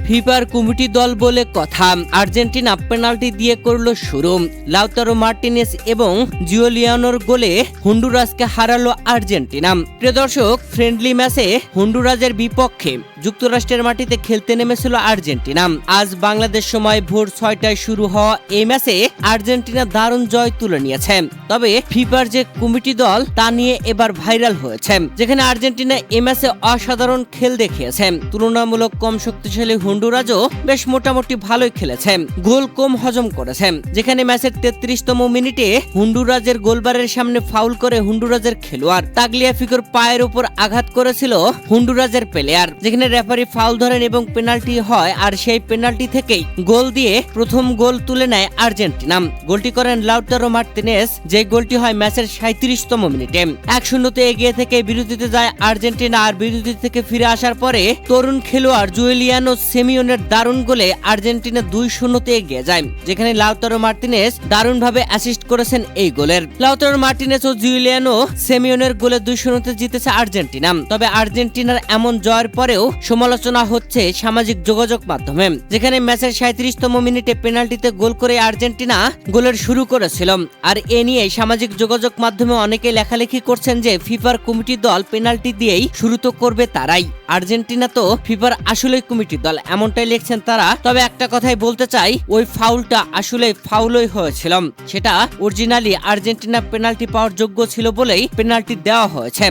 ফিফার কমিটি দল বলে কথা। আর্জেন্টিনা পেনাল্টি দিয়ে করল শুরু। লাউতারো মার্টিনেজ এবং জুলিয়ানোর গোলে হন্ডুরাসকে হারালো আর্জেন্টিনা। প্রিয় দর্শক, ফ্রেন্ডলি ম্যাচে হন্ডুরাসের বিপক্ষে যুক্তরাষ্ট্রের মাটিতে খেলতে নেমেছিল আর্জেন্টিনা। আজ বাংলাদেশ সময় ভোর 6টায় শুরু হওয়া এই ম্যাচে আর্জেন্টিনা দারুণ জয় তুলে নিয়েছে। তবে ফিফার যে কমিটি দল তা নিয়ে এবার ভাইরাল হয়েছে, যেখানে আর্জেন্টিনা এই ম্যাচে অসাধারণ খেল দেখিয়েছে। তুলনামূলক কম শক্তিশালী হন্ডুরাসও বেশ মোটামুটি ভালোই খেলেছে, গোল কম হজম করেছে। যেখানে ম্যাচের 33তম মিনিটে হন্ডুরাসের গোলবারের সামনে ফাউল করে হন্ডুরাসের খেলোয়াড় তাগলিয়াফিকোর পায়ের উপর আঘাত করেছিল হন্ডুরাসের প্লেয়ার, যেখানে রেফারি ফাউল ধরেন এবং পেনাল্টি হয়। আর সেই পেনাল্টি থেকেই গোল দিয়ে প্রথম গোল তুলে নেয় আর্জেন্টিনা। গোলটি করেন লাউতারো মার্টিনেজ, যে গোলটি হয় ম্যাচের 37তম মিনিটে। 1-0 এগিয়ে থেকে বিরতিতে যায় আর্জেন্টিনা। আর বিরতি থেকে ফিরে আসার পরে তরুণ খেলোয়াড় জুলিয়ানো সিমিওনের দারুণ গোলে আর্জেন্টিনা 2-0 এগিয়ে যায়, যেখানে লাউতারো মার্টিনেজ দারুণভাবে অ্যাসিস্ট করেছেন এই গোলের। লাউতারো মার্টিনেজ ও জুলিয়ানো সিমিওনের গোলে 2-0 জিতেছে আর্জেন্টিনা। তবে আর্জেন্টিনার এমন জয়ের পরেও সমালোচনা হচ্ছে সামাজিক যোগাযোগ মাধ্যমে, যেখানে ম্যাচের 37তম মিনিটে পেনাল্টিতে গোল করে আর্জেন্টিনা গোলের শুরু করেছিল। আর এ নিয়ে সামাজিক যোগাযোগ মাধ্যমে অনেকে লেখালেখি করছেন যে ফিফার কমিটি দল পেনাল্টি দিয়েই শুরু তো করবে তারাই, আর্জেন্টিনা তো ফিফার আসলেই কমিটি দল, এমনটাই লিখছেন তারা। তবে একটা কথাই বলতে চাই, ওই ফাউলটা আসলে ফাউলই হয়েছিল, সেটা অরিজিনালি আর্জেন্টিনা পেনাল্টি পাওয়ার যোগ্য ছিল বলেই পেনাল্টি দেওয়া হয়েছে।